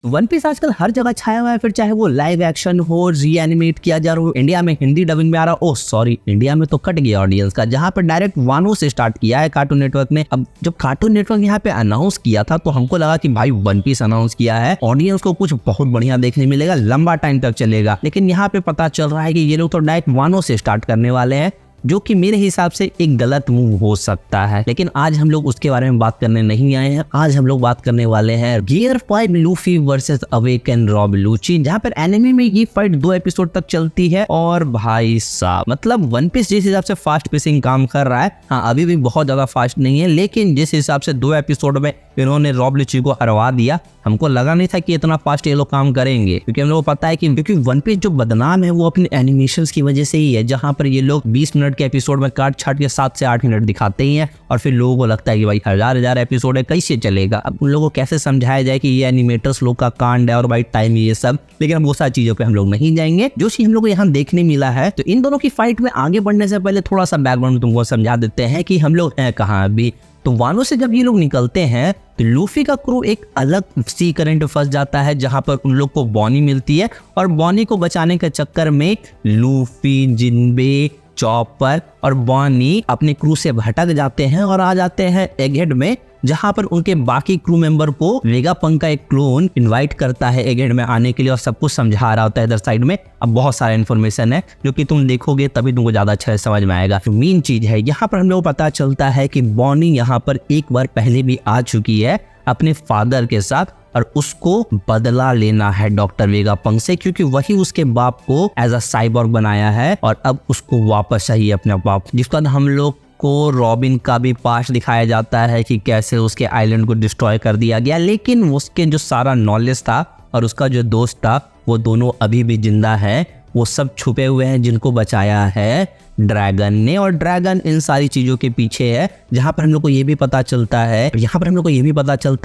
One piece आजकल हर जगह छाया हुआ है, फिर चाहे वो लाइव एक्शन हो, रीएनिमेट किया जा रहा हो, इंडिया में हिंदी डबिंग में आ रहा हो। सॉरी, इंडिया में तो कट गया ऑडियंस का, जहां पर डायरेक्ट वानो से स्टार्ट किया है कार्टून नेटवर्क ने। अब जब कार्टून नेटवर्क यहाँ पे अनाउंस किया था तो हमको लगा कि भाई वन पीस अनाउंस किया है, ऑडियंस को कुछ बहुत बढ़िया देखने मिलेगा, लंबा टाइम तक चलेगा। लेकिन यहाँ पे पता चल रहा है कि ये लोग तो डायरेक्ट वानो से स्टार्ट करने वाले हैं, जो कि मेरे हिसाब से एक गलत मूव हो सकता है। लेकिन आज हम लोग उसके बारे में बात करने नहीं आए हैं। आज हम लोग बात करने वाले हैं gear 5 Luffy versus awaken Rob Lucci, जहां पर एनिमे में ये फाइट 2 एपिसोड तक चलती है। और भाई साहब, मतलब वन पीस जिस हिसाब से फास्ट पेसिंग काम कर रहा है, हाँ अभी भी बहुत ज्यादा फास्ट नहीं है, लेकिन जिस हिसाब से 2 एपिसोड में इन्होंने रॉब लूची को हरवा दिया, हमको लगा नहीं था कि इतना फास्ट ये लोग काम करेंगे। क्योंकि हम लोग को पता है कि क्योंकि वन पीस जो बदनाम है वो अपने एनिमेशंस की वजह से ही है, जहां पर ये लोग 20 मिनट के एपिसोड में काट छाट के 7 से 8 मिनट दिखाते ही हैं, और फिर लोगों को लगता है कि भाई हजार एपिसोड है, कैसे चलेगा। अब उन लोगों को कैसे समझाया जाए कि ये एनिमेटर्स लोग का कांड है और भाई टाइम ये सब। लेकिन अब वो सारी चीजों पे हम लोग नहीं जाएंगे। जो चीज हम लोग को यहाँ देखने मिला है, तो इन दोनों की फाइट में आगे बढ़ने से पहले थोड़ा सा बैकग्राउंड तुमको समझा देते हैं कि हम लोग हैं कहाँ अभी। तो वानो से जब ये लोग निकलते हैं तो लूफी का क्रू एक अलग सी करंट फंस जाता है, जहां पर उन लोग को बॉनी मिलती है, और बॉनी को बचाने के चक्कर में लूफी, जिनबे, चॉपर और बॉनी अपने क्रू से भटक जाते हैं और आ जाते हैं एगहेड में, जहां पर उनके बाकी क्रू मेंबर को वेगापंक का एक क्लोन इनवाइट करता है एगहेड में आने के लिए, और सब कुछ समझा रहा होता है इधर साइड में। अब बहुत सारा इन्फॉर्मेशन है जो कि तुम देखोगे तभी तुमको ज्यादा अच्छा समझ में आएगा। तो मेन चीज है यहाँ पर हम लोग पता चलता है कि बॉनी यहाँ पर एक बार पहले भी आ चुकी है अपने फादर के साथ, और उसको बदला लेना है डॉक्टर वेगापंक से, क्योंकि वही उसके बाप को एज अ साइबॉर्ग बनाया है और अब उसको वापस चाहिए अपने बाप। जिसके बाद हम लोग को रॉबिन का भी पास्ट दिखाया जाता है कि कैसे उसके आइलैंड को डिस्ट्रॉय कर दिया गया, लेकिन उसके जो सारा नॉलेज था और उसका जो दोस्त था वो दोनों अभी भी जिंदा है। वो सब छुपे हुए हैं जिनको बचाया है ड्रैगन ने, और ड्रैगन इन सारी चीजों के पीछे है। जहां पर हम लोग को ये भी पता चलता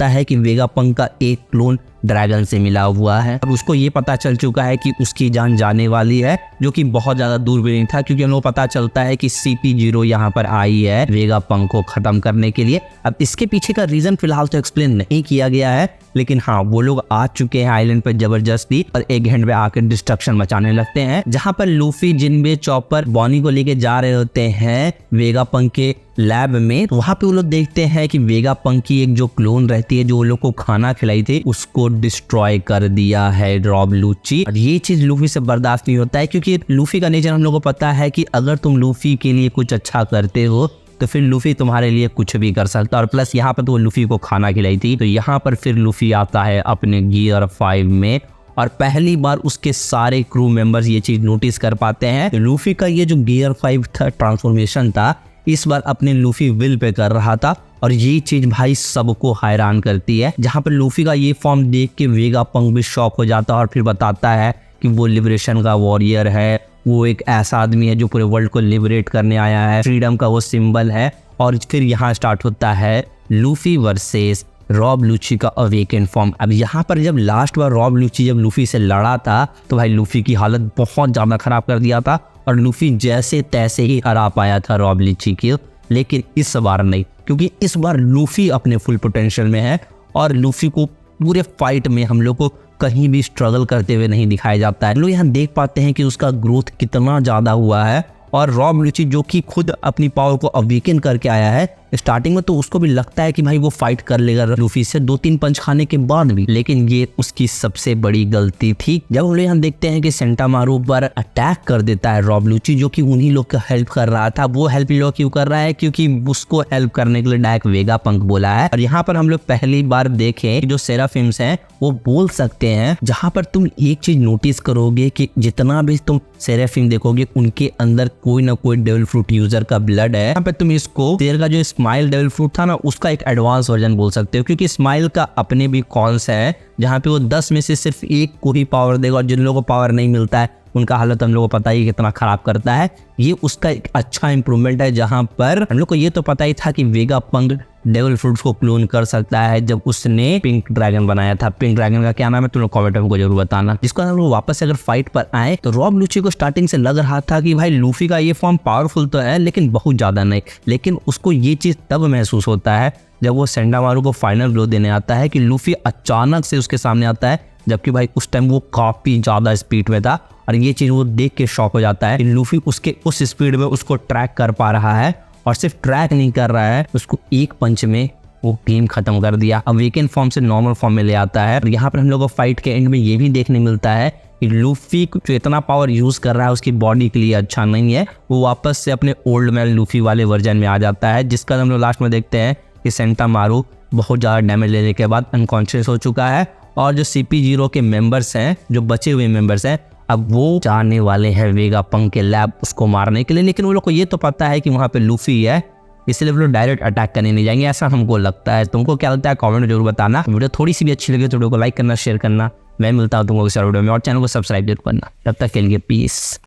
है कि वेगापंक का एक क्लोन ड्रैगन से मिला हुआ है, और उसको ये पता चल चुका है कि उसकी जान जाने वाली है, जो कि बहुत ज्यादा दूर भी नहीं था, क्योंकि हम लोग को पता चलता है कि CP0 यहाँ पर आई है वेगापंक को खत्म करने के लिए। अब इसके पीछे का रीजन फिलहाल तो एक्सप्लेन नहीं किया गया है, लेकिन हाँ वो लोग आ चुके हैं आइलैंड पर जबरदस्ती, और एक हैंड पे आकर डिस्ट्रक्शन मचाने लगते हैं। जहां पर लूफी, जिनबे, चॉपर बॉनी को लेके जा रहे होते हैं वेगापंक के लैब में, वहां पे वो लोग देखते हैं कि वेगापंक की एक जो क्लोन रहती है जो वो लोग को खाना खिलाई थी, उसको डिस्ट्रॉय कर दिया है रॉब लूची। और ये चीज लूफी से बर्दाश्त नहीं होता है, क्योंकि लूफी का नेचर हम लोग को पता है कि अगर तुम लूफी के लिए कुछ अच्छा करते हो तो फिर लूफी तुम्हारे लिए कुछ भी कर सकता है। और प्लस यहाँ पर तो वो लूफी को खाना खिलाई थी, तो यहाँ पर फिर लूफी आता है अपने गियर 5 में, और पहली बार उसके सारे क्रू मेंबर्स ये चीज नोटिस कर पाते हैं। तो लूफी का ये जो गियर 5 था ट्रांसफॉर्मेशन था, इस बार अपने लूफी विल पे कर रहा था, और ये चीज भाई सबको हैरान करती है। जहां पर लूफी का ये फॉर्म देख के वेगापंक भी शॉक हो जाता है, और फिर बताता है कि वो लिबरेशन का वॉरियर है, वो एक ऐसा आदमी है जो पूरे वर्ल्ड को लिबरेट करने आया है, फ्रीडम का वो सिंबल है। और फिर यहाँ स्टार्ट होता है लूफी वर्सेस रॉब लूची का अवेकन फॉर्म। अब यहाँ पर जब लास्ट बार रॉब लूची जब लूफी से लड़ा था तो भाई लूफी की हालत बहुत ज्यादा खराब कर दिया था, और लूफी जैसे तैसे ही हरा पाया था रॉब लूची की। लेकिन इस बार नहीं, क्योंकि इस बार लूफी अपने फुल पोटेंशियल में है, और लूफी को पूरे फाइट में हम लोग को कहीं भी स्ट्रगल करते हुए नहीं दिखाया जाता है। लोग यहाँ देख पाते हैं कि उसका ग्रोथ कितना ज्यादा हुआ है, और रॉब लूची जो कि खुद अपनी पावर को अवेकन करके आया है, स्टार्टिंग में तो उसको भी लगता है कि भाई वो फाइट कर लेगा लूफी से 2-3 पंच खाने के बाद भी, लेकिन ये उसकी सबसे बड़ी गलती थी। जब हम लोग यहाँ देखते हैं कि सेंटामारू पर अटैक कर देता है रॉब लूची, जो कि उन्हीं लोग का हेल्प कर रहा था। वो हेल्प लोग क्यों कर रहा है? क्योंकि उसको हेल्प करने के लिए डायरेक्ट वेगापंक बोला है। और यहाँ पर हम लोग पहली बार देखें कि जो सेराफिम्स हैं वो बोल सकते हैं, जहां पर तुम एक चीज नोटिस करोगे कि जितना भी तुम सेराफिम देखोगे उनके अंदर कोई ना कोई डेविल फ्रूट यूजर का ब्लड है। यहाँ पे तुम इसको शेर का जो स्माइल डेविल फ्रूट था ना, उसका एक एडवांस वर्जन बोल सकते हो, क्योंकि स्माइल का अपने भी कॉन्स है, जहाँ पे वो 10 में से सिर्फ 1 को ही पावर देगा, और जिन लोगों को पावर नहीं मिलता है उनका हालत हम लोग को पता ही कितना खराब करता है। ये उसका एक अच्छा इंप्रूवमेंट है, जहां पर हम लोग को ये तो पता ही था कि वेगा पंक डेविल फ्रूट्स को क्लोन कर सकता है जब उसने पिंक ड्रैगन बनाया था। पिंक ड्रैगन का क्या नाम है तुम लोग कमेंट में जरूर बताना। जिसको हम लोग वापस अगर फाइट पर आए तो रॉब लूची को स्टार्टिंग से लग रहा था कि भाई लूफी का ये फॉर्म पावरफुल तो है लेकिन बहुत ज्यादा नहीं, लेकिन उसको ये चीज तब महसूस होता है जब वो सेंडामारू को फाइनल ब्लो देने आता है कि लूफी अचानक से उसके सामने आता है, जबकि भाई उस टाइम वो काफी ज्यादा स्पीड में था। और ये चीज वो देख के शॉक हो जाता है कि लूफी उसके उस स्पीड में उसको ट्रैक कर पा रहा है, और सिर्फ ट्रैक नहीं कर रहा है, उसको एक पंच में वो गेम खत्म कर दिया। अवेकन फॉर्म से नॉर्मल फॉर्म में ले आता है। और यहाँ पर हम लोग को फाइट के एंड में ये भी देखने मिलता है कि लूफी जो इतना पावर यूज कर रहा है उसकी बॉडी के लिए अच्छा नहीं है, वो वापस से अपने ओल्ड मैन लूफी वाले वर्जन में आ जाता है, जिसका हम लोग लास्ट में देखते हैं कि सेंटामारू बहुत ज़्यादा डैमेज लेने के बाद अनकॉन्शियस हो चुका है। और जो CP0 के मेंबर्स हैं, जो बचे हुए मेंबर्स हैं, अब वो जाने वाले हैं वेगा पंक के लैब उसको मारने के लिए। लेकिन वो लोग को ये तो पता है कि वहाँ पे लूफी है, इसलिए वो लोग डायरेक्ट अटैक करने नहीं जाएंगे, ऐसा हमको लगता है। तुमको क्या लगता है कमेंट में जरूर बताना। वीडियो थोड़ी सी भी अच्छी लगे तो वीडियो को लाइक करना, शेयर करना। मैं मिलता हूँ तुमको इस वीडियो में, और चैनल को सब्सक्राइब जरूर करना। तब तक के लिए पीस।